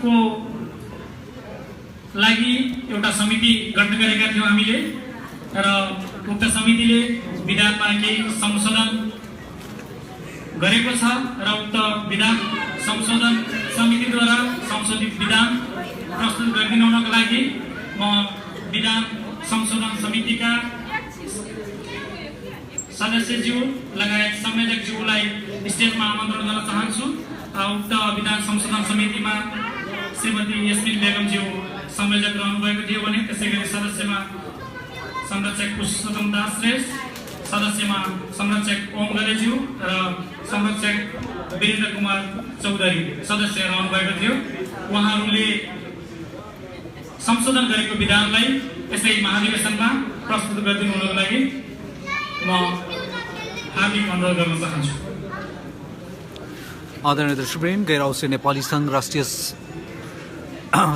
को लागि एउटा समिति गठन गरेका थियौं हामीले र उक्त समितिले विधानमा केही संशोधन गरेको छ र उक्त विधान संशोधन समितिद्वारा संशोधित विधान प्रस्तुत गरिदिनका लागि म विधान संशोधन समितिका सदस्यज्यू लगायत संयोजकज्यूलाई स्टेजमा आमन्त्रण गर्न चाहन्छु। उक्त विधान संशोधन समितिमा श्रीमती यस्मिन बेगमज्यू संयोजक रहनुभएको थियो भने त्यसैगरी सदस्यमा संरक्षक पुरुषोत्तम दास श्रेष्ठ, सदस्यमा संरक्षक ओम गलेज्यू र संरक्षक वीरेन्द्र कुमार चौधरी सदस्य रहनुभएको थियो। उहाँहरूले संशोधन गरेको विधानलाई यसै महाधिवेशनमा प्रस्तुत गरिदिनु हुनको लागि म हार्दिक अनुरोध गर्न चाहन्छु। आदरणीय दर्शकवृन्द, गैर औषधि नेपाली संघ राष्ट्रिय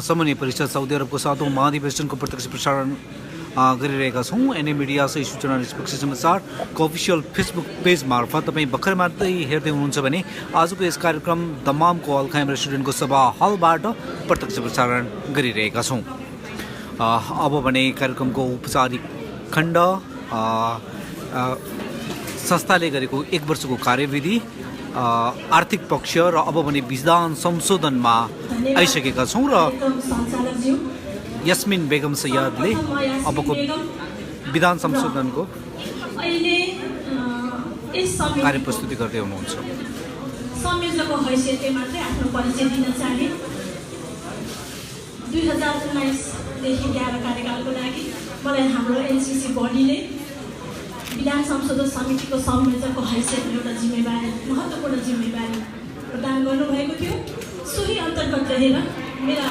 समन्वय परिषद साउदी अरबको 7औं महाधिवेशनको प्रत्यक्ष प्रसारण गरिरहेका छौँ। एनए मिडिया सही सूचना निष्पक्ष समाचारको अफिसियल फेसबुक पेज मार्फत तपाईँ भर्खर मात्रै हेर्दै हुनुहुन्छ भने आजको यस कार्यक्रम दमामको अलखाइम रेस्टुरेन्टको सभा हलबाट प्रत्यक्ष प्रसारण गरिरहेका छौँ। अब भने कार्यक्रमको औपचारिक खण्ड संस्थाले गरेको 1 वर्षको कार्यविधि, आर्थिक पक्ष र अब भने विधान संशोधनमा आइसकेका छौँ र यस्मिन बेगम सैयदले अबको विधान संशोधनको कार्य प्रस्तुति गर्दै हुनुहुन्छ। संयोजकको हैसियतले मात्रै आफ्नो परिचय दिन चाहे। 2019 देखि 11 कार्यकालको लागि मलाई हाम्रो एनसीसी बडीले विधान संशोधन समितिको संयोजकको हैसियतले एउटा जिम्मेवारी, महत्त्वपूर्ण जिम्मेवारी प्रदान गर्नुभएको थियो। सोही अन्तर्गत रहेर मेरा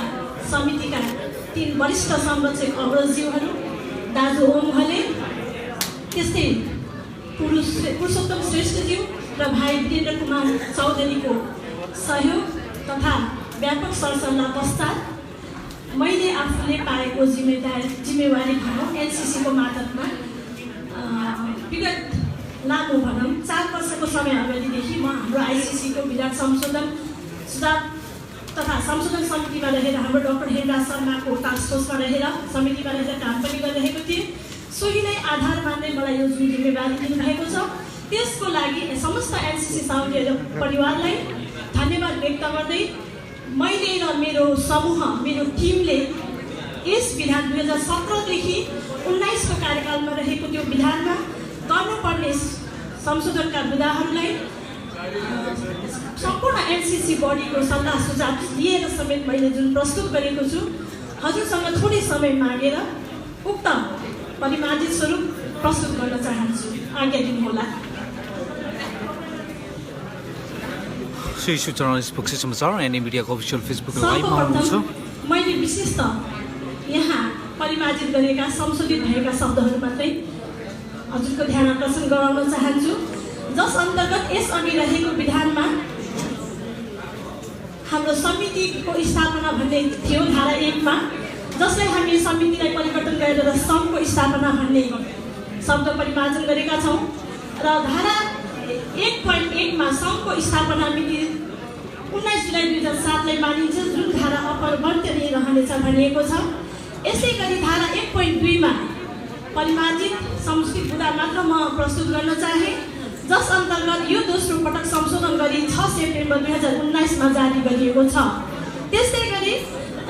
समितिका 3 वरिष्ठ संरक्षक अग्रजज्यूहरू दाजु ओम घले, त्यस्तै पुरुषोत्तम श्रेष्ठज्यू र भाइ वीरेन्द्र कुमार चौधरीको सहयोग तथा व्यापक सरसल्लाह पश्चात मैले आफूले पाएको जिम्मेवारी भनौँ एनसीसीको मातहतमा विगत लामो भनौँ 4 वर्षको समय अगाडिदेखि म हाम्रो आइसिसीको विधान संशोधन सुधार तथा संशोधन समितिमा रहेर हाम्रो डाक्टर हेमराज शर्माको टास्क फोर्समा रहेर समितिमा रहेर काम पनि गरिरहेको थिएँ। सोही नै आधार मान्दै मलाई यो जुन जिम्मेवारी दिनुभएको छ त्यसको लागि समस्त एनसीसी साउदी अरब परिवारलाई धन्यवाद व्यक्त गर्दै मैले र मेरो समूह, मेरो टिमले यस विधान 2017 देखि 19 को कार्यकालमा रहेको त्यो विधानमा गर्नुपर्ने संशोधनका मुद्दाहरूलाई सम्पूर्ण एनसीसी बडीको सल्लाह सुझाव लिएर समेत मैले जुन प्रस्तुत गरेको छु, हजुरसँग थोरै समय मागेर उक्त परिमार्जित स्वरूप प्रस्तुत गर्न चाहन्छु। आज्ञा दिनुहोला। सही सूचना निष्पक्ष समाचार एनए मिडियाको अफिसियल फेसबुक लाइभमा हुनुहुन्छ। मैले विशेषतः यहाँ परिमार्जित गरेका संशोधित भएका शब्दहरू मात्रै हजुरको ध्यान आकर्षण गराउन चाहन्छु, जस अन्तर्गत यसअघि रहेको विधानमा हाम्रो समितिको स्थापना भन्ने थियो धारा 1 मा, जसलाई हामी समितिलाई परिवर्तन गरेर सङ्घको स्थापना भन्ने शब्द परिमार्जन गरेका छौँ र धारा 1.1 मा सङ्घको स्थापना मिति 19 जुलाई 2007 लाई मानिन्छ, जुन धारा अपरिवर्तनीय रहनेछ भनिएको छ। यसै गरी धारा 1.2 मा परिमार्जित संस्कृत मुद्दा मात्र म प्रस्तुत गर्न चाहे, जस अन्तर्गत यो दोस्रो पटक संशोधन गरी 6 सेप्टेम्बर 2019 मा जारी गरिएको छ। त्यस्तै गरी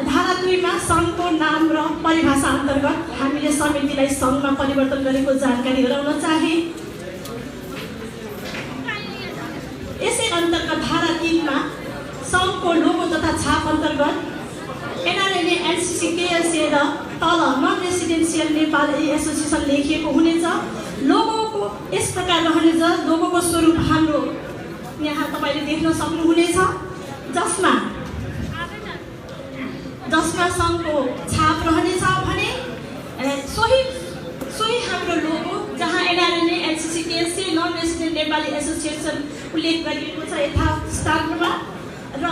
धारा 2 मा सङ्घको नाम र परिभाषा अन्तर्गत हामीले समितिलाई सङ्घमा परिवर्तन गरेको जानकारी गराउन चाहे। यसै अन्तर्गत धारा 3 मा सङ्घको लोगो तथा छाप अन्तर्गत एनआरएनए एनसीसी केएसए र तल नन रेसिडेन्सियल नेपाल एसोसिएसन लेखिएको हुनेछ। लोगोको यस प्रकार रहनेछ। लोगोको स्वरूप हाम्रो यहाँ तपाईँले देख्न सक्नुहुनेछ, जसमा सङ्घको छाप रहनेछ भने सोही हाम्रो लोगो जहाँ NRNA NCC KSA non resident Nepali association उल्लेख गरिएको छ यथास्थानमा र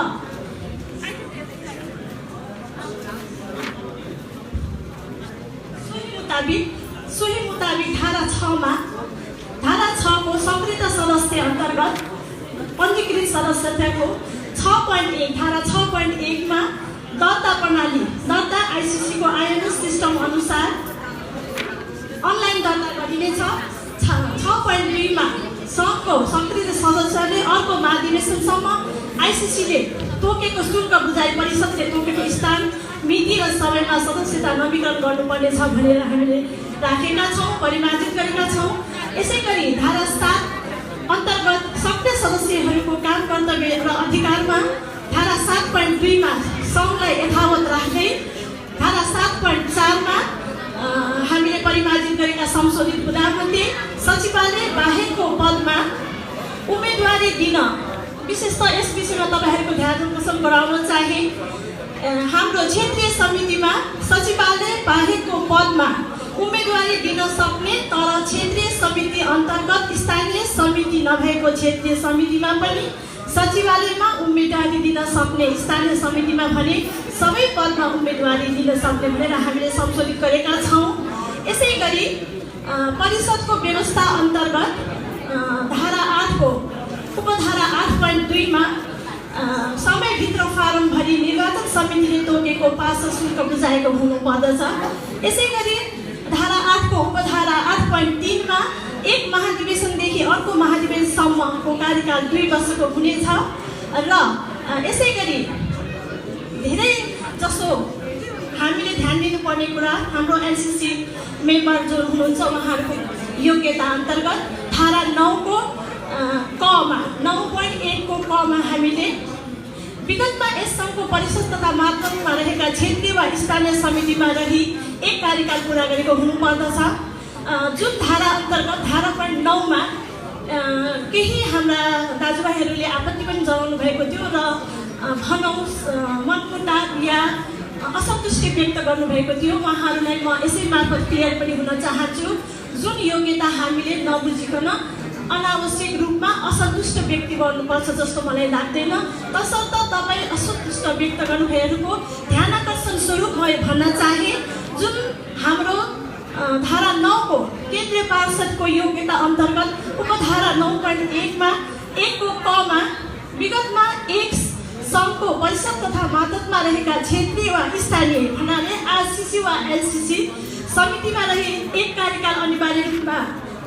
सोही मुताबिक धारा 6 मा धारा 6 को सक्रिय सदस्य अन्तर्गत पञ्जीकृत सदस्यताको 6.1 धारा 6.1 मा आइसिसीको आइएमएस सिस्टम अनुसार अनलाइन दर्ता गरिनेछ। 6.2 मा सङ्घको सक्रिय सदस्यले अर्को महाधिवेशनसम्म आइसिसीले तोकेको शुल्क बुझाइ परिषदले तोकेको स्थान मिति र समयमा सदस्यता नवीकरण गर्नुपर्नेछ भनेर हामीले राखेका छौँ, परिमार्जित गरेका छौँ। यसै गरी धारा 7 अन्तर्गत सक्रिय सदस्यहरूको काम कर्तव्य र अधिकारमा धारा 7.2 मा सङ्घलाई यथावत राख्दै धारा 7.4 मा हामीले परिमार्जित गरेका संशोधित मुद्दामध्ये सचिवालय बाहेकको पदमा उम्मेदवारी दिन विशेषतः यस विषयमा तपाईँहरूको ध्यान आकर्षण गराउन चाहे। हाम्रो क्षेत्रीय समितिमा सचिवालय बाहेकको पदमा उम्मेदवारी दिन सक्ने तर क्षेत्रीय समिति अन्तर्गत स्थानीय समिति नभएको क्षेत्रीय समितिमा पनि सचिवालयमा उम्मेदवारी दिन सक्ने, स्थानीय समितिमा भने सबै पदमा उम्मेदवारी दिन सक्ने भनेर हामीले संशोधित गरेका छौँ। यसै गरी परिषदको व्यवस्था अन्तर्गत धारा 8 को उपधारा 8.2 मा समयभित्र फारम भरी निर्वाचन समितिले तोकेको पास शुल्क बुझाएको हुनुपर्दछ। यसै गरी धारा 8 को उपधारा 8.3 मा एक महाधिवेशनदेखि अर्को महाधिवेशनसम्मको कार्यकाल 2 वर्षको हुनेछ र यसै गरी धेरै जसो हामीले ध्यान दिनुपर्ने कुरा हाम्रो एनसीसी मेम्बर जो हुनुहुन्छ उहाँहरूको योग्यता अन्तर्गत धारा 9 को कमा 9.1 को कमा हामीले विगतमा यस सङ्घको परिषद तथा मातहतमा रहेका क्षेत्रीय वा स्थानीय समितिमा रही एक कार्यकाल पुरा गरेको हुनुपर्दछ। जुन धारा अन्तर्गत धारा 9 मा केही हाम्रा दाजुभाइहरूले आपत्ति पनि जनाउनु भएको थियो र भनौँ मनमुटाव या असन्तुष्टि व्यक्त गर्नुभएको थियो। उहाँहरूलाई म यसै मार्फत क्लियर पनि हुन चाहन्छु, जुन योग्यता हामीले नबुझिकन अनावश्यक रूपमा असन्तुष्ट व्यक्ति गर्नुपर्छ जस्तो मलाई लाग्दैन। तसर्थ तपाईँ असन्तुष्ट व्यक्त गर्नुभएको ध्यान आकर्षण स्वरूप म भन्न चाहे, जुन हाम्रो धारा 9 को केन्द्रीय पार्षदको योग्यता अन्तर्गत उपधारा 9.1 मा 1 को क मा विगतमा एक सङ्घको परिषद तथा मातहतमा रहेका क्षेत्रीय वा स्थानीय हुनाले आरसीसी वा एलसीसी समितिमा रही एक कार्यकाल अनिवार्य रूपमा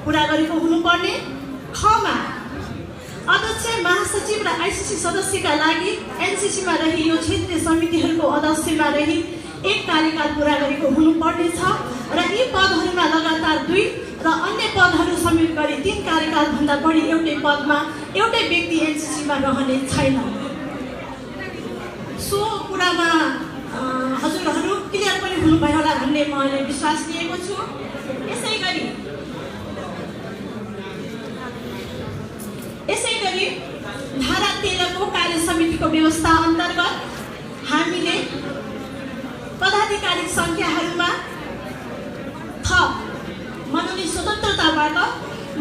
पुरा गरेको हुनुपर्ने। खमा अध्यक्ष महासचिव र आइसिसी सदस्यका लागि एनसीसीमा रही यो क्षेत्रीय समितिहरूको अध्यक्षमा रही एक कार्यकाल पुरा गरेको हुनुपर्नेछ र यी पदहरूमा लगातार 2 र अन्य पदहरू समेत गरी 3 कार्यकालभन्दा बढी एउटै पदमा एउटै व्यक्ति एनसीसीमा रहने छैन। सो कुरामा हजुरहरू क्लियर पनि हुनुभयो होला भन्ने मैले विश्वास लिएको छु। यसै गरी धारा 13 को कार्य समितिको व्यवस्था अन्तर्गत हामीले पदाधिकारी सङ्ख्याहरूमा थप मनोनीत स्वतन्त्रताबाट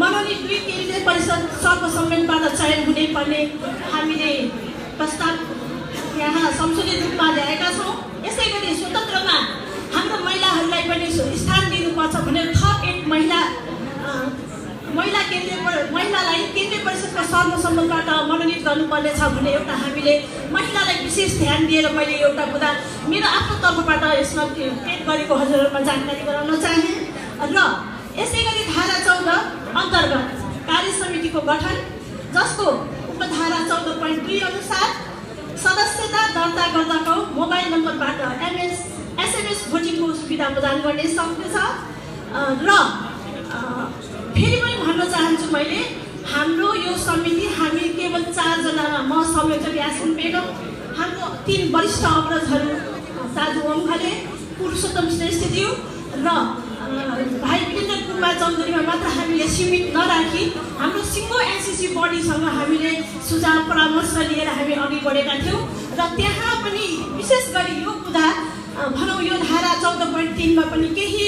मनोनीत 2 केन्द्रीय परिषद सर्वसम्मतबाट चयन हुने पर्ने हामीले प्रस्ताव यहाँ संशोधित रूपमा ल्याएका छौँ। यसै गरी स्वतन्त्रमा हाम्रो महिलाहरूलाई पनि स्थान दिनुपर्छ भनेर थप एक महिलालाई केन्द्रीय परिषदको सर्वसम्मतबाट मनोनित गर्नुपर्नेछ भने एउटा हामीले महिलालाई विशेष ध्यान दिएर मैले एउटा कुरा मेरो आफ्नो तर्फबाट यसमा पेश गरेको हजुरहरूमा जानकारी गराउन चाहे। र यसै गरी धारा 14 अन्तर्गत कार्य समितिको गठन, जसको उपधारा 14.2 अनुसार सदस्यता दर्ता गर्दाको मोबाइल नम्बरबाट एसएमएस भोटिङको सुविधा प्रदान गर्ने सक्नेछ। र फेरि पनि भन्न चाहन्छु मैले, हाम्रो यो समिति हामी केवल 4 जना, म संयोजक यासिन बेगम, हाम्रो 3 वरिष्ठ अग्रजहरू दाजु ओम खले, पुरुषोत्तम श्रेष्ठज्यू र भाइ वीरेन्द्र कुमार चौधरीमा मात्र हामीले सीमित नराखी हाम्रो सिङ्गो एनसीसी बडीसँग हामीले सुझाव परामर्श लिएर हामी अघि बढेका थियौँ। र त्यहाँ पनि विशेष गरी यो कुरा भनौँ यो धारा 14.3 मा पनि केही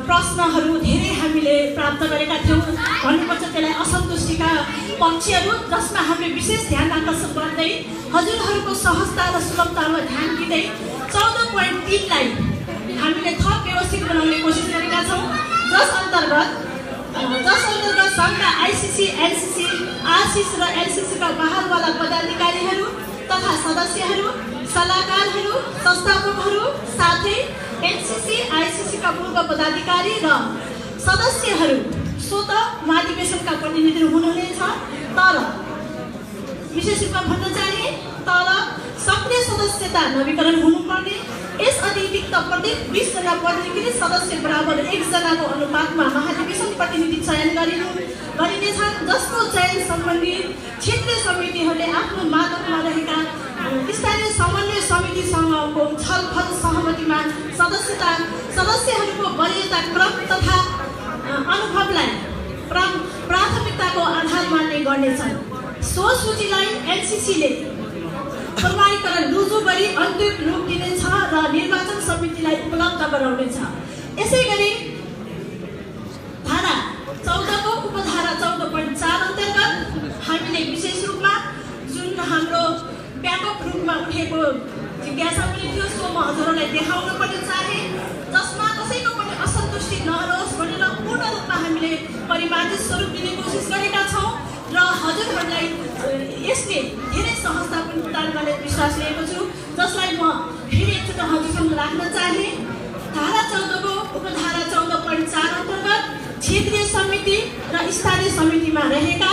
प्रश्नहरू धेरै हामीले प्राप्त गरेका थियौँ। भन्नुपर्छ त्यसलाई असन्तुष्टिका पक्षहरू, जसमा हामीले विशेष ध्यान आकर्षण गर्दै हजुरहरूको सहजता र सुलभतामा ध्यान दिँदै 14.3 लाई हामीले थप व्यवस्थित बनाउने कोसिस गरेका छौँ। जस अन्तर्गत सङ्घका आइसिसी, एनसीसी, आरसीसी र एलसीसीका बहालवाला पदाधिकारीहरू तथा सदस्यहरू सल्लाहकारहरू, संस्थापकहरू साथै एनसीसी आईसीसीका पूर्व पदाधिकारी र सदस्यहरू स्वत महाधिवेशनका प्रतिनिधि हुनुहुनेछ। तर विशेष रूपमा भन्न चाहे तर सक्रिय सदस्यता नवीकरण हुनुपर्ने। यस अतिरिक्त प्रत्येक 20 जना पदाधिकारी सदस्य बराबर 1 जनाको अनुपातमा महाधिवेशन प्रतिनिधि चयन गरिनेछ, जसको चयन सम्बन्धी क्षेत्रीय समितिहरूले आफ्नो मातहतमा रहेका स्थानीय समन्वय समितिसँगको छलफल सहमतिमा सदस्यहरूको वरीयता क्रम तथा अनुभवलाई प्राथमिकताको आधार मान्ने गर्नेछन्। सो सूचीलाई एनसीसीले प्रमाणीकरण रुजु गरी अन्तिम रूप दिनेछ र निर्वाचन समितिलाई उपलब्ध गराउनेछ। यसै गरी धारा 14 को उपधारा 14.4 अन्तर्गत हामीले विशेष रूपमा जुन हाम्रो व्यापक रूपमा उठेको जिज्ञासा पनि थियो सो म हजुरहरूलाई देखाउन पनि चाहे, जसमा कसैको पनि असन्तुष्टि नरहोस् भनेर पूर्ण रूपमा हामीले परिमार्जित स्वरूप दिने कोसिस गरेका छौँ र हजुरहरूलाई यसले धेरै सहजता पनि प्रदान गर्ने विश्वास लिएको छु, जसलाई म फेरि एकचोटि हजुरसँग राख्न चाहे। धारा 14 को उपधारा 14.4 अन्तर्गत क्षेत्रीय समिति र स्थानीय समितिमा रहेका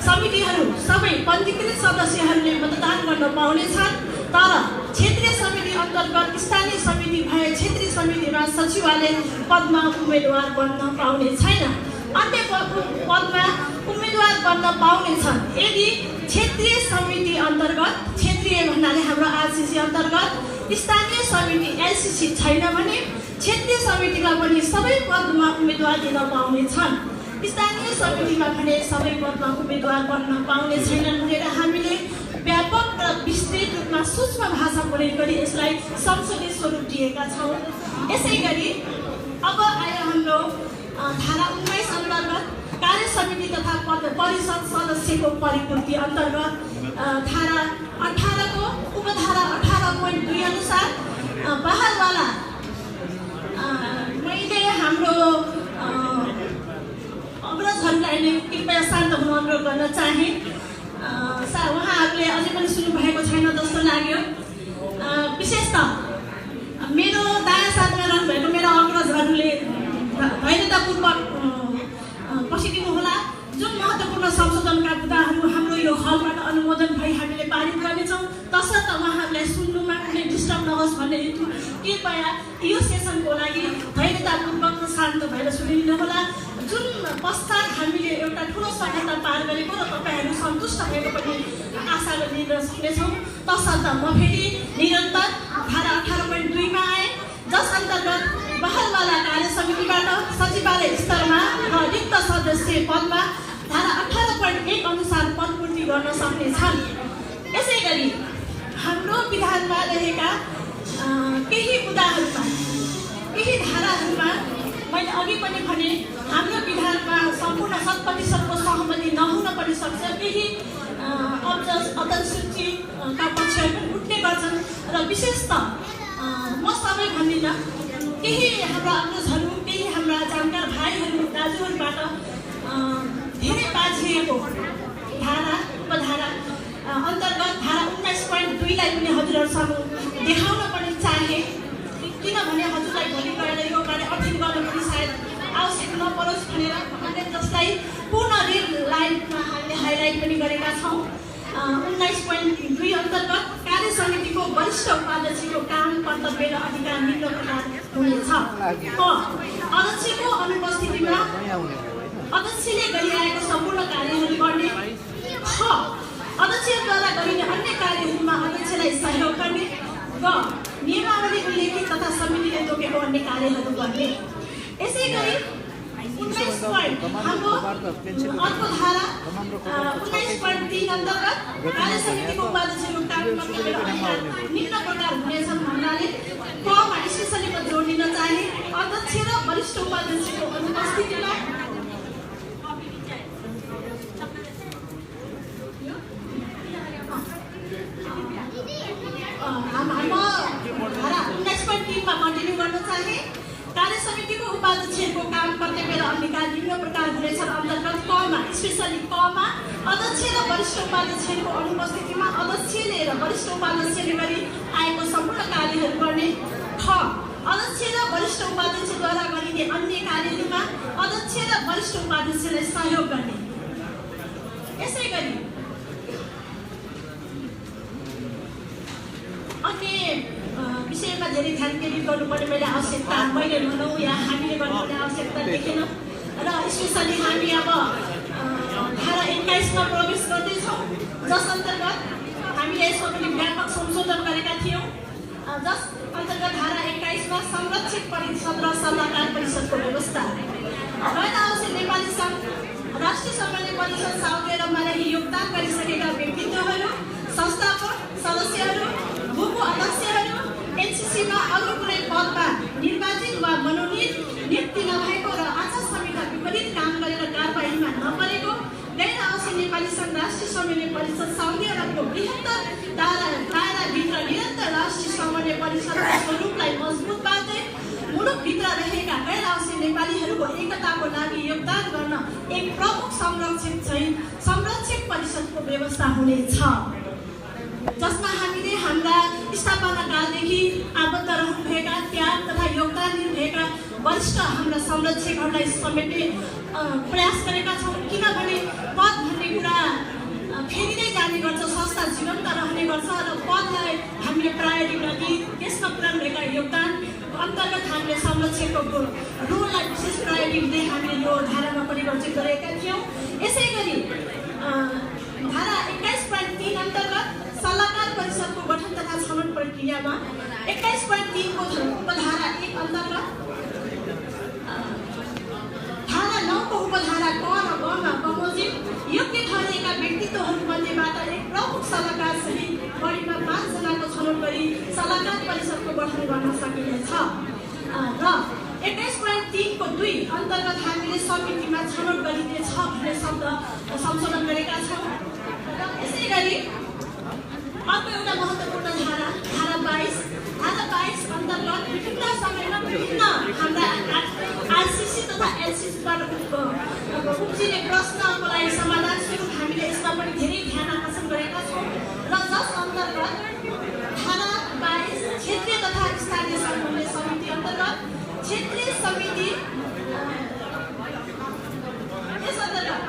समितिहरू सबै पञ्जीकृत सदस्यहरूले मतदान गर्न पाउनेछन्। तर क्षेत्रीय समिति अन्तर्गत स्थानीय समिति भए क्षेत्रीय समितिमा सचिवालय पदमा उम्मेदवार बन्न पाउने छैन। अन्य पदमा उम्मेदवार बन्न पाउनेछन् यदि क्षेत्रीय समिति अन्तर्गत, क्षेत्रीय भन्नाले हाम्रो आरसीसी अन्तर्गत स्थानीय समिति एलसीसी छैन भने क्षेत्रीय समितिमा पनि सबै पदमा उम्मेदवार दिन पाउनेछन्। स्थानीय समितिमा भने सबै पदमा उम्मेदवार बन्न पाउने छैनन् भनेर हामीले व्यापक र विस्तृत रूपमा सूक्ष्म भाषा प्रयोग गरी यसलाई संसदीय स्वरूप दिएका छौँ। यसै गरी अब आयो हाम्रो धारा 19 अन्तर्गत कार्य समिति तथा परिषद सदस्यको परिपूर्ति अन्तर्गत धारा 18 को उपधारा 18.2 अनुसार बहालवाला मैले हाम्रो अग्रजहरूलाई नै कृपया शान्त हुन अनुरोध गर्न चाहे। उहाँहरूले अझै पनि सुन्नुभएको छैन जस्तो लाग्यो। विशेषतः मेरो दायाँ साथमा रहनुभएको मेरो अग्रजहरूले धैर्यतापूर्वक बसिदिनुहोला। जुन महत्त्वपूर्ण संशोधनका मुद्दाहरू हाम्रो यो हलबाट अनुमोदन भई हामीले पारित गर्नेछौँ तसर्थ उहाँहरूलाई सुन्नुमा कुनै डिस्टर्ब नहोस् भन्ने हेतु कृपया यो सेसनको लागि धैर्यतापूर्वक र शान्त भएर सुनिदिनुहोला। जुन पश्चात हामीले एउटा ठुलो सफलता पार गरेको र तपाईँहरू सन्तुष्ट भएको पनि आशा लिन सक्नेछौँ। तसर्थ म फेरि निरन्तर धारा 18.2 मा आएँ, जस अन्तर्गत बहालवाला कार्य समितिबाट सचिवालय स्तरमा र रिक्त सदस्य पदमा धारा 18.1 अनुसार पदपूर्ति गर्न सक्नेछन्। यसै गरी हाम्रो विधानमा रहेका केही मुद्दाहरूमा, केही धाराहरूमा मैले अघि पनि भने हाम्रो विधानमा सम्पूर्ण 100% को सहमति नहुन पनि सक्छ। केही अदनसूचीका पक्षहरू पनि उठ्ने गर्छन् र विशेषतः म सबै भन्दिनँ, केही हाम्रा अग्रजहरू, केही हाम्रा जानकार भाइहरू दाजुहरूबाट धेरै बाझिएको धारा उपधारा अन्तर्गत धारा 19.2 लाई पनि हजुरहरूसँग देखाउन पनि चाहे, किनभने हजुरलाई भोलि गएर यो कार्य अध्ययन गर्न पनि सायद आवश्यक नपरोस् भनेर हामीले जसलाई पूर्ण रेड लाइनमा हामीले हाइलाइट पनि गरेका छौँ। 19.2 अन्तर्गत कार्य समितिको वरिष्ठ उपाध्यक्षको काम, कर्तव्य र अधिकार निम्न प्रकार हुनेछ। अध्यक्षको अनुपस्थितिमा अध्यक्षले गरिरहेको सम्पूर्ण कार्यहरू गर्ने। अध्यक्षद्वारा गरिने अन्य कार्यहरूमा अध्यक्षलाई सहयोग गर्ने र नियमावली उल्लेखित तथा समितिले तोकेको अन्य कार्यहरू गर्ने। यसै गरी 19 हाम्रो अर्को धारा 19.3 अन्तर्गत कार्य समितिको उपाध्यक्षको काम, कर्तव्य र अधिकार निम्न प्रकार हुनेछन् भन्नाले कमा स्पेसली म जोड दिन चाहे अध्यक्ष र वरिष्ठ उपाध्यक्षको अनुपस्थितिमा धारा 19.3 मा कन्टिन्यू गर्न चाहे कार्य समितिको उपाध्यक्षको काम कर्तव्य र अधिकार निम्न प्रकार हुनेछ अन्तर्गत कमा स्पेसली कमा अध्यक्ष र वरिष्ठ उपाध्यक्षको अनुपस्थितिमा अध्यक्षले र वरिष्ठ उपाध्यक्षले गरी आएको सम्पूर्ण कार्यहरू गर्ने ख अध्यक्ष र वरिष्ठ उपाध्यक्षद्वारा गरिने अन्य कार्यहरूमा अध्यक्ष र वरिष्ठ उपाध्यक्षलाई सहयोग गर्ने। यसै गरी अन्य विषयमा धेरै ध्यान केन्द्रित गर्नुपर्ने मैले भनौँ या हामीले गर्नुपर्ने आवश्यकता देखेन र स्पेसली हामी अब धारा 21 मा प्रवेश गर्दैछौँ, जस अन्तर्गत हामीले यसमा पनि व्यापक संशोधन गरेका थियौँ, जस अन्तर्गत धारा 21 मा संरक्षक परिषद र सल्लाहकार परिषदको व्यवस्था। गैर आवश्यक नेपाली सङ्घ राष्ट्रिय समन्वय परिषद साउदी अरबमा रही योगदान गरिसकेका व्यक्तित्वहरू, संस्थापक सदस्यहरू, भूको अध्यक्षहरू, एनसीसीमा अरू कुनै पदमा निर्वाचित वा मनोनित नियुक्ति नभएको र आचार संहिता विपरीत काम गरेर कारबाहीमा नपरेको गैर आवश्यक नेपाली सङ्घ राष्ट्रिय समन्वय परिषद साउदी अरबको बृहत्तर दायराभित्र निरन्तर राष्ट्रिय समन्वय परिषदको स्वरूपलाई मजबुत पार्दै मुलुकभित्र रहेका गैर आवश्यक नेपालीहरूको एकताको लागि योगदान गर्न एक प्रमुख संरक्षक परिषदको व्यवस्था हुनेछ, जसमा हामीले हाम्रा स्थापना कालदेखि आबद्ध रहनुभएका त्याग तथा योगदान दिनुभएका वरिष्ठ हाम्रा संरक्षकहरूलाई समेट्ने प्रयास गरेका छौँ। किनभने पद भन्ने कुरा फेरिँदै जाने गर्छ, संस्था जीवन्त रहने गर्छ र पदलाई हामीले प्रायोरिटी नदिई त्यसमा पुरानो भएका योगदान अन्तर्गत हामीले संरक्षकको रोललाई विशेष प्रायोरिटी दिँदै हामीले यो धारामा परिवर्तित गरेका थियौँ। यसै गरी धारा 21.3 अन्तर्गत सल्लाहकार परिषदको गठन तथा छनौट प्रक्रियामा 21.3 को उपधारा 1 अन्तर्गत धारा 9 को उपधारा क र ग मा बमोजिम योग्य ठहरेका व्यक्तित्वहरूमध्येबाट एक प्रमुख सल्लाहकार सहित बढीमा 5 जनाको छनौट गरी सल्लाहकार परिषदको गठन गर्न सकिनेछ र 21.3 को 2 अन्तर्गत हामीले समितिमा छनौट गरिनेछ भन्ने शब्द संशोधन गरेका छौँ। यसै गरी अर्को एउटा महत्त्वपूर्ण धारा 22 अन्तर्गत विभिन्न समयमा विभिन्न हाम्रा आरसीसी तथा एलसीसीबाट उब्जिने प्रश्नको लागि समाधान स्वरूप हामीले यसमा पनि धेरै ध्यान आकर्षण गरेका छौँ र जस अन्तर्गत धारा 22 क्षेत्रीय तथा स्थानीय समन्वय समिति अन्तर्गत क्षेत्रीय समिति यस अन्तर्गत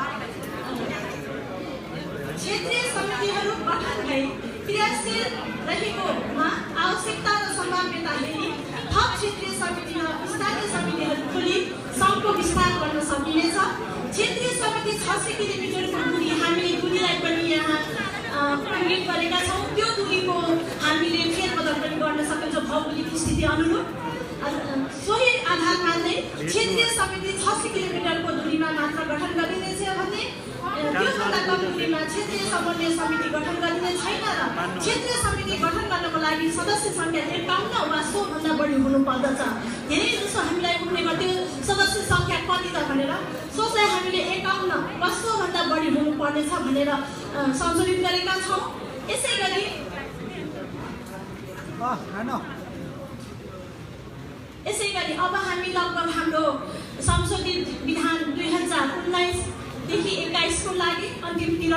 क्षेत्रीय समितिहरू गठन भई क्रियाशील रहेकोमा आवश्यकता र सम्भाव्यता हेरी थप क्षेत्रीय समिति र स्थानीय समितिहरू खोली सङ्घको विस्तार गर्न सकिनेछ। क्षेत्रीय समिति 600 किलोमिटरको दूरी हामीले दूरीलाई पनि यहाँ इङ्गित गरेका छौँ, त्यो दूरीको हामीले फेरबदल पनि गर्न सकिन्छ भौगोलिक स्थिति अनुरूप। सोही आधारमा चाहिँ क्षेत्रीय समिति 600 किलोमिटरको दूरीमा मात्र गठन गरिनेछ भने त्योभन्दा कम दूरीमा क्षेत्रीय समन्वय समिति गठन गरिने छैन र क्षेत्रीय समिति गठन गर्नको लागि सदस्य सङ्ख्या 51 वा सोभन्दा बढी हुनुपर्दछ। धेरै जसो हामीलाई उठ्ने गर्थ्यो सदस्य सङ्ख्या कति त भनेर, सोचलाई हामीले 51 वा सोभन्दा बढी हुनुपर्नेछ भनेर संशोधित गरेका छौँ। यसै गरी अब हामी लगभग हाम्रो संशोधित विधान 2019 देखि 21 को लागि अन्तिमतिर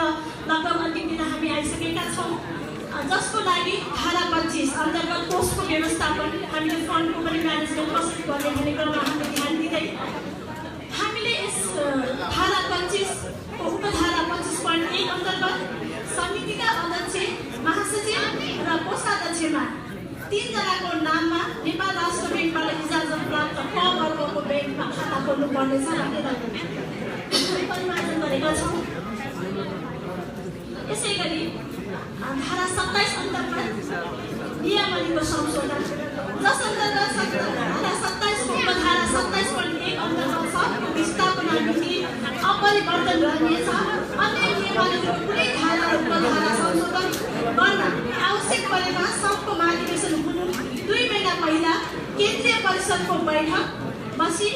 हामी आइसकेका छौँ, जसको लागि धारा 25 अन्तर्गत कोषको व्यवस्थापन हामीले फन्डको पनि म्यानेजमेन्ट कसरी गर्ने भन्ने कुरामा हामीले ध्यान दिँदै हामीले यस धारा 25 को उपधारा 25.1 अन्तर्गत समितिका अध्यक्ष, महासचिव र कोषाध्यक्षमा 3 जनाको नाममा नेपाल राष्ट्र ब्याङ्कबाट इजाजत प्राप्त क वर्गको ब्याङ्कमा खाता खोल्नु पर्नेछ भनेर परिमार्जन गरेका छौँ। यसै गरी धारा 27 अन्तर्गत नियमावलीको संशोधन, जस अन्तर्गत धारा 27 को उपधारा 27.1 अन्तर्गत सङ्घको विस्थापना मिति अपरिवर्तन रहनेछ। अन्य नियमावलीको कुनै धारा र उपधारा संशोधन गर्न आवश्यक परेमा सङ्घको महाधिवेशन हुनु 2 महिना पहिला केन्द्रीय परिषदको बैठक बसी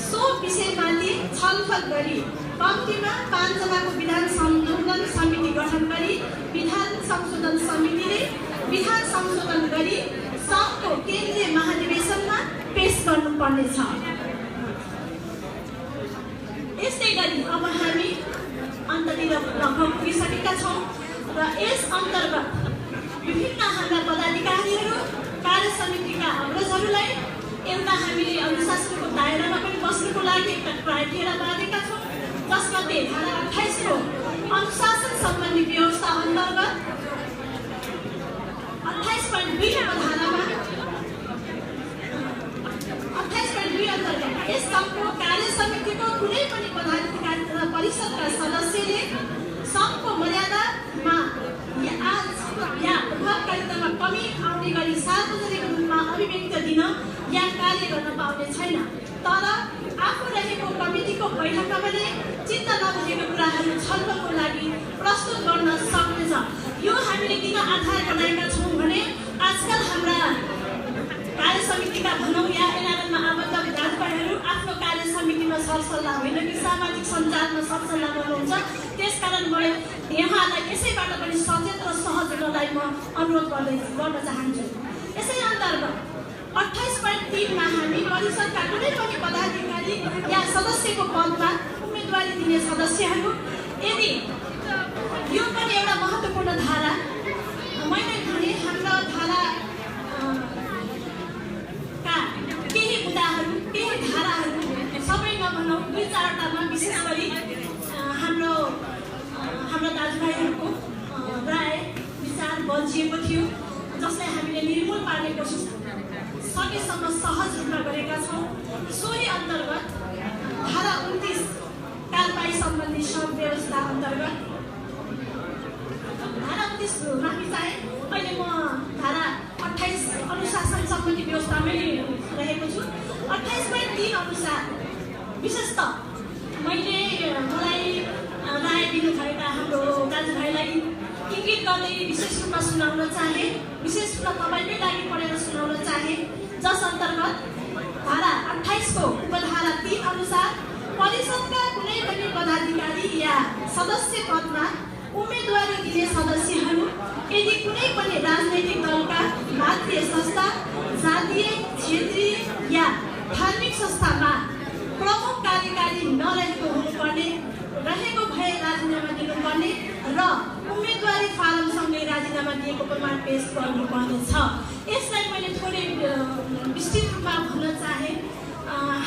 सो विषयमाथि छलफल गरी कम्तीमा 5 जनाको विधान संशोधन समिति गठन गरी विधान संशोधन समितिले विधान संशोधन गरी सङ्घको केन्द्रीय महाधिवेशनमा पेश गर्नु हुनुपर्नेछ। यस्तै गरी अब हामी अन्ततिर लगभग पुगिसकेका छौँ र यस अन्तर्गत विभिन्न हाम्रा पदाधिकारीहरू कार्य समितिका अग्रजहरूलाई एउटा हामीले अनुशासनको दायरामा पनि बस्नुको लागि एउटा क्राइटेरिया बाँधेका छौँ, जसमध्ये धारा 28 को अनुशासन सम्बन्धी व्यवस्था अन्तर्गत 28.2 धारामा 28.2 अन्तर्गत यस सङ्घको कार्य समितिको कुनै पनि पदाधिकारी र परिषदका सदस्यले सङ्घको मर्यादामा या प्रभावकारितामा कमी आउने गरी सार्वजनिक रूपमा अभिव्यक्ति दिन या कार्य गर्न पाउने छैन। तर आफू रहेको कमिटीको बैठकमा पनि चित्त नबुझेको कुराहरू छलफलको लागि प्रस्तुत गर्न सक्नेछ। यो हामीले किन आधार बनाएका छौँ भने आजकल हाम्रा कार्य समितिका भनौँ या एनआरएनमा आबद्ध दाजुभाइहरू आफ्नो कार्य समितिमा सरसल्लाह होइन कि सामाजिक सञ्जालमा सरसल्लाह गर्नुहुन्छ। त्यसकारण म यहाँलाई यसैबाट पनि सचेत र सहज हुनलाई म अनुरोध गर्न चाहन्छु। यसै अन्तर्गत 28.3 मा हामी परिषदका कुनै पनि पदाधिकारी या सदस्यको पदमा उम्मेदवारी दिने सदस्यहरू यदि यो पनि एउटा महत्त्वपूर्ण धारा मैले भने हाम्रो धारा का केही मुद्दाहरू केही धाराहरू सबै नभनौँ 2-4टामा विशेष गरी हाम्रा दाजुभाइहरूको राय विचार बल्झिएको थियो, जसलाई हामीले निर्मूल पार्ने कोसिस सकेसम्म सहज रूपमा गरेका छौँ। सोही अन्तर्गत धारा 29 कारबाही सम्बन्धी सङ्घ व्यवस्था अन्तर्गत धारा 29 माथि चाहिँ अहिले म धारा 28 अनुशासन सम्बन्धी व्यवस्थामै रहेको छु। 28.3 अनुसार विशेषतः मलाई राय दिनुभएका हाम्रो दाजुभाइलाई इङ्गित गर्दै विशेष रूपमा सुनाउन चाहे, विशेष रूपमा तपाईँकै लागि पढेर सुनाउन चाहे, जस अन्तर्गत धारा 28 को उपधारा 3 अनुसार परिषदका कुनै पनि पदाधिकारी या सदस्य पदमा उम्मेदवारी दिने सदस्यहरू यदि कुनै पनि राजनैतिक दलका मातृ संस्था, जातीय, क्षेत्रीय या धार्मिक संस्थामा प्रमुख कार्यकारी नरहेको हुनुपर्ने, रहेको भए राजीनामा दिनुपर्ने र उम्मेदवारी फारमसँगै राजीनामा दिएको प्रमाण पेश गर्नुपर्नेछ। यसलाई मैले थोरै विस्तृत रूपमा भन्न चाहे।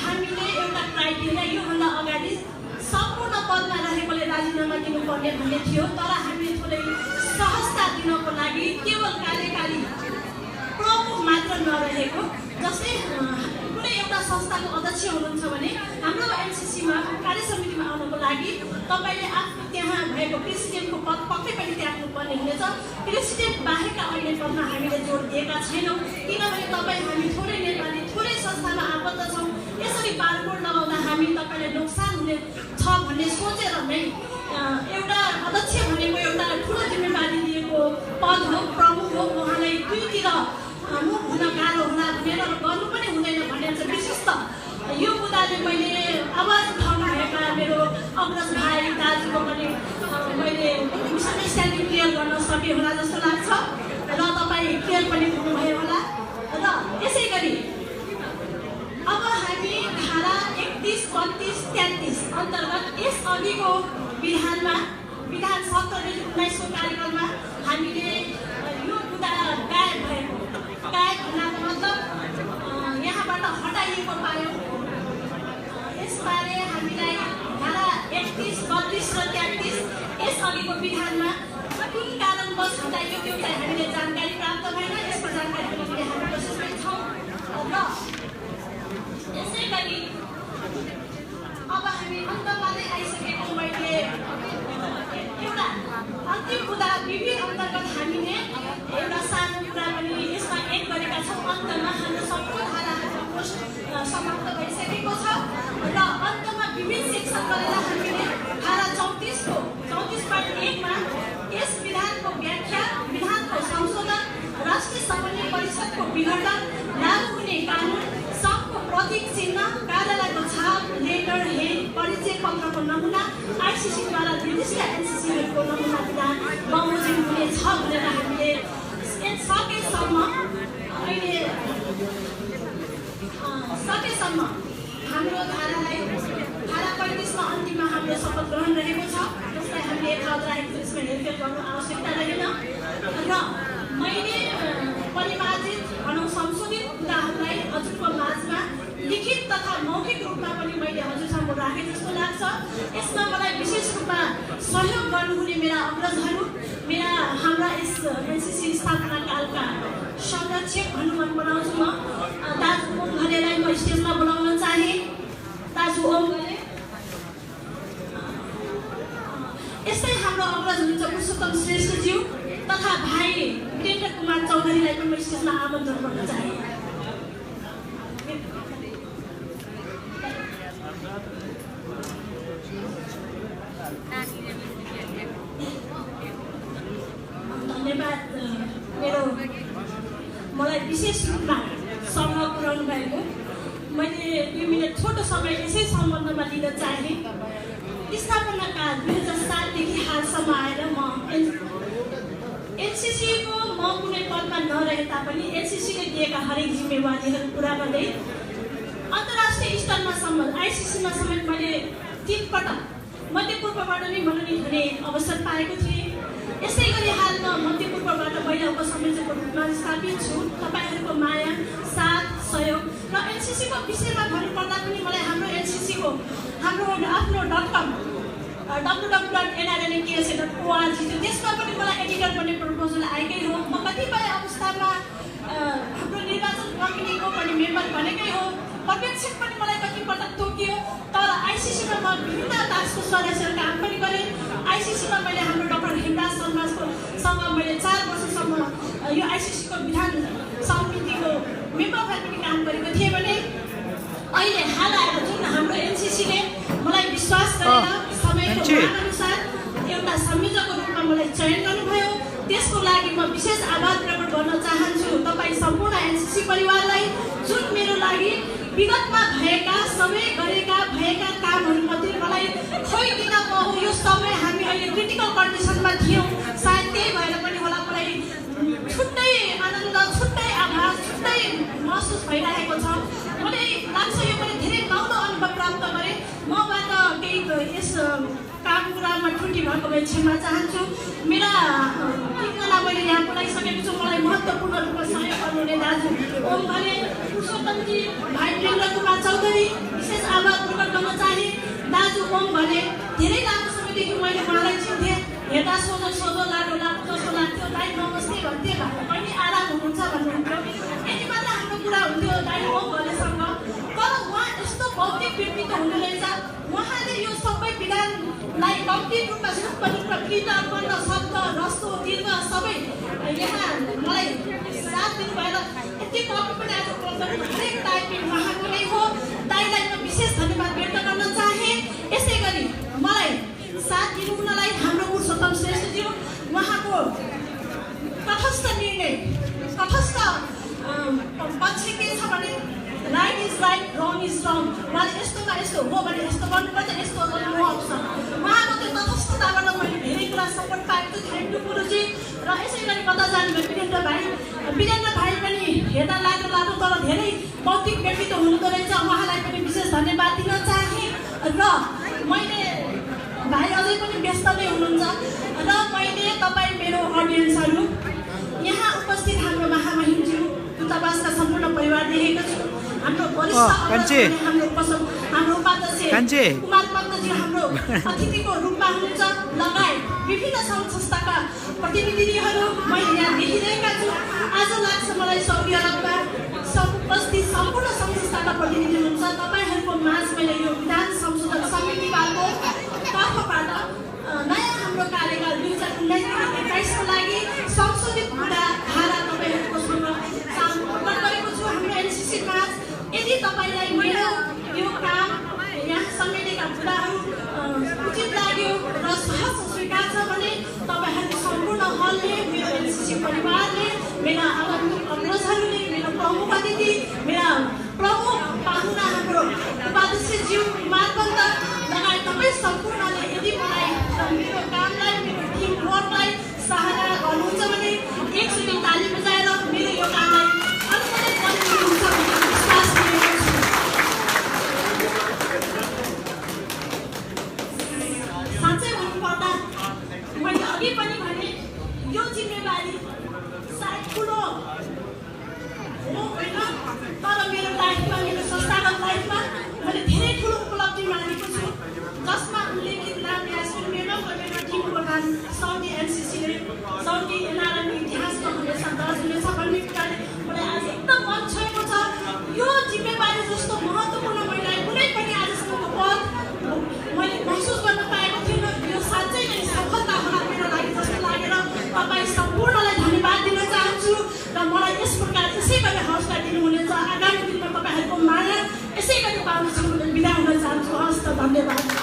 हामीले एउटा क्राइटेरिया योभन्दा अगाडि सम्पूर्ण पदमा रहेकोले राजीनामा दिनुपर्ने भन्ने थियो, तर हामीले थोरै सहजता दिनको लागि केवल कार्यकारी प्रमुख मात्र नरहेको, जस्तै कुनै एउटा संस्थाको अध्यक्ष हुनुहुन्छ भने हाम्रो एनसिसीमा कार्य समितिमा आउनको लागि तपाईँले आफ्नो त्यहाँ भएको प्रेसिडेन्टको पद पक्कै पनि त्याग्नुपर्ने हुनेछ। प्रेसिडेन्ट बाहेकका अन्य पदमा हामीले जोड दिएका छैनौँ, किनभने हामी थोरै नेपाली थोरै संस्थामा आबद्ध छौँ। यसरी बारकोड लगाउँदा हामी तपाईँलाई नोक्सान हुने छ भन्ने सोचेर नै एउटा अध्यक्ष भनेको एउटा ठुलो जिम्मेवारी दिएको पद हो, प्रमुख हो, उहाँलाई दुईतिर मुख हुन गाह्रो होला भनेर गर्नु पनि हुँदैन भनेर चाहिँ विशेष त यो मुद्दाले मैले आवाज उठाउनु भएका मेरो अग्रज भाइ दाजुको पनि मैले समस्या क्लियर गर्न सकेँ होला जस्तो लाग्छ र तपाईँ क्लियर पनि हुनुभयो होला। र यसै गरी अब हामी धारा 31, 32, 33 अन्तर्गत यस अघिको विधान 19 को कार्यक्रममा हामीले यो मुद्दा गायब भएको, गायब हुनको मतलब यहाँबाट हटाइएको पायौँ। यसबारे हामीलाई धारा 31, 32 र 33 यस अघिको विधानमा कुन कारणवश हटाइयो त्यो चाहिँ हामीले जानकारी प्राप्त भएन। यसको जानकारीको लागि हामी कोसिसमै छौँ। र यसै गरी अब हामी अन्तमा नै आइसकेको मैले एउटा अन्तिम मुद्दा विभिन्न अन्तर्गत हामीले एउटा सानो कुरा पनि यसमा एड गरेका छौँ। अन्तमा हाम्रो सम्पूर्ण धाराहरूको समाप्त भइसकेको छ र अन्तमा विभिन्न सेक्सन गरेर हामीले धारा 34.1 मा यस विधानको व्याख्या, विधानको संशोधन, राष्ट्रिय समन्वय परिषदको विघटन, लागू हुने कानुन, सङ्घको प्रतीक चिन्ह, कार्यालयको छाप, लेटर हेड, परिचय पत्रको नमुना, आइसिसीद्वारा निर्दिष्ट एनसिसीहरूको नमुना विधान बमोजिम हुनेछ भनेर हामीले सकेसम्म तारिकसम्म हाम्रो धारा 35मा अन्तिममा हाम्रो शपथ ग्रहण रहेको छ, जसलाई हामीले यथावत राखेको त्यसमा हेरफेर गर्नु आवश्यकता रहेन र मैले परिमार्जित भनौँ संशोधित कुराहरूलाई हजुरको माझमा लिखित तथा मौखिक रूपमा पनि मैले हजुरसम्म राखेँ जस्तो लाग्छ। यसमा मलाई विशेष रूपमा सहयोग गर्नुहुने मेरा अग्रजहरू, मेरा हाम्रा यस एनसीसी स्थापना कालका संरक्षक भन्नु मन बनाउँछु म दाजु ओम घलेलाई म स्टेजमा बोलाउन चाहे। दाजु ओम घले, यस्तै हाम्रो अग्रज हुनुहुन्छ पुरुषोत्तम श्रेष्ठज्यू तथा भाइ वीरेन्द्र कुमार चौधरीलाई पनि म स्टेजमा आमन्त्रण गर्न चाहे। धन्यवाद मलाई विशेष रूपमा समय पुर्याउनु भएको। मैले 2 मिनट छोटो समय यसै सम्बन्धमा लिन चाहे। स्थापना काल 2007देखि हालसम्म आएर म एनसीसीको म कुनै पदमा नरहे तापनि एनसीसीले दिएका हरेक जिम्मेवारीहरू पुरा गर्दै अन्तर्राष्ट्रिय स्तरमा समेत आइसिसीमा समेत मैले 3 पटक मध्यपूर्वबाट नै मनोनित हुने अवसर पाएको थिएँ। यसै गरी हाल म मध्यपूर्वबाट महिला उपसंयोजकको रूपमा स्थापित छु। तपाईँहरूको माया, साथ, सहयोग र एनसीसीको विषयमा भन्नुपर्दा पनि मलाई हाम्रो एनसीसीको हाम्रो आफ्नो .com www.nrnks.org थियो, त्यसमा पनि मलाई एडिटर बन्ने प्रपोजल आएकै हो। म कतिपय अवस्थामा हाम्रो निर्वाचन कमिटीको पनि मेम्बर बनेकै हो। पर्यवेक्षक पनि मलाई कतिपटक तोकियो, तर आइसिसीमा म विभिन्न टास्कको सदस्यहरू काम पनि गरेँ। आइसिसीमा मैले हाम्रो डाक्टर हेमराज शर्माको सँग मैले 4 वर्षसम्म यो आइसिसीको विधान समितिको मेम्बर भएर पनि काम गरेको थिएँ भने अहिले हाल आएर जुन हाम्रो एनसीसीले मलाई विश्वास गरेर समयको मागअनुसार एउटा संयोजकको रूपमा मलाई चयन गर्नुभयो, त्यसको लागि म विशेष आभार प्रकट गर्न चाहन्छु तपाईँ सम्पूर्ण एनसीसी परिवारलाई, जुन मेरो लागि विगतमा भएका भएका कामहरूमध्ये मलाई खोइदिन पाऊ। यो समय हामी अहिले क्रिटिकल कन्डिसनमा थियौँ, सायद त्यही भएर पनि होला मलाई छुट्टै आनन्द, छुट्टै आभार, छुट्टै महसुस भइरहेको छ। मलाई लाग्छ यो पनि धेरै नौलो अनुभव प्राप्त गरेँ। मबाट केही यस काम कुरामा त्रुटि भएको भए क्षमा चाहन्छु। मेरा 3 जना मैले यहाँ बोलाइसकेको छु। मलाई महत्त्वपूर्ण रूपमा सहयोग गर्नुहुने दाजु ओम घले, पुरुषोत्तमजी, भाइ वीरेन्द्र कुमार चौधरी, विशेष आभार प्रकट गर्न चाहे। दाजु ओम घले धेरै लामो समयदेखि मैले उहाँलाई चिन्थेँ, हेर्दा सोझो लाडो जस्तो लाग्थ्यो। दाइ नमस्ते भन्थेँ, बहिनी आराम हुनुहुन्छ भन्नुहुन्थ्यो। यति मात्र हाम्रो कुरा हुन्थ्यो दाइ ओम घलेसँग। तर उहाँ यस्तो भौतिक व्यक्तित्व हुनु रहेछ, उहाँले यो सबै विधानलाई कम्प्लिट रूपमा रूपमा कृतर्पण र शब्द रस्तो दीर्घ सबै यहाँ मलाई साथ दिनुभएर यति कपी पनि आज हरेक टाइपिङ उहाँको नै हो। दाइलाई म विशेष धन्यवाद व्यक्त गर्न चाहे। यसै गरी मलाई साथ दिनुहुनलाई हाम्रो पुरुषोत्तम श्रेष्ठज्यू, उहाँको तटस्थ निर्णय, तटस्थ पक्ष के छ भने right is right, wrong is रङ। उहाँले यस्तोमा यस्तो हो भने यस्तो गर्नुपर्छ, यस्तो गर्नु आउँछ। उहाँको त्यो तटस्थताबाट मैले धेरै कुरा सपोर्ट पाएको छु। थ्याङ्क यू गुरुजी। र यसै गरी कता जानुभयो वीरेन्द्र भाइ पनि हेर्दा लाग्दो तर धेरै बौद्धिक व्यक्तित्व हुनुहुँदो रहेछ, उहाँलाई पनि विशेष धन्यवाद दिन चाहे। र मैले भाइ अझै पनि व्यस्त नै हुनुहुन्छ र मैले तपाईँ मेरो अडियन्सहरू यहाँ उपस्थित हाम्रो महामहिमज्यू दूतावासका सम्पूर्ण परिवार देखेको छु। हाम्रो वरिष्ठ हाम्रो उपाध्यक्ष कुमार पन्तजी हाम्रो अतिथिको रूपमा हुनुहुन्छ, लगायत विभिन्न सङ्घ संस्थाका प्रतिनिधिहरू मैले यहाँ देखिरहेका छु। आज लाग्छ मलाई साउदी अरबमा उपस्थित सम्पूर्ण सङ्घ संस्थाका प्रतिनिधि हुनुहुन्छ। तपाईँहरूको माझ मैले यो विधान संशोधन समितिको तर्फबाट नयाँ हाम्रो कार्यकाल 2019-2021को लागि संशोधित कुरा धारा तपाईँहरूको समर्पण गरेको छु हाम्रो एनसीसी माझ। यदि तपाईँलाई मेरो यो काम यहाँ समेटेका कुराहरू उचित लाग्यो र सहज स्वीकार छ भने तपाईँहरूको सम्पूर्ण हलले, मेरो एनसीसी परिवारले, मेरा अग्रजहरूले, मेरो प्रमुख अतिथि, मेरा प्रमुख पाहुना हाम्रो उपाध्यक्षज्यू कुमार पन्त लगायत तपाईँ सम्पूर्णले यदि मलाई मेरो कामलाई, मेरो टिम वर्कलाई योगदान साउदी एनसीसीले साउदी एनआरएमको इतिहासमा हमेसा दर्ज हुनेछ भन्ने कुराले मलाई आज एकदम मन छोएको छ। यो जिम्मेवारी जस्तो महत्त्वपूर्ण महिला कुनै पनि आजसम्मको पद मैले महसुस गर्न पाएको थिइनँ। यो साँच्चै नै सफलता होला मेरो लागि जस्तो लागेर तपाईँ सम्पूर्णलाई धन्यवाद दिन चाहन्छु र मलाई यस प्रकार यसै गरी हौसला दिनुहुनेछ। आगामी दिनमा तपाईँहरूको माया यसै गरी पाउनेछु भनेर बिदा हुन चाहन्छु। हस् त, धन्यवाद।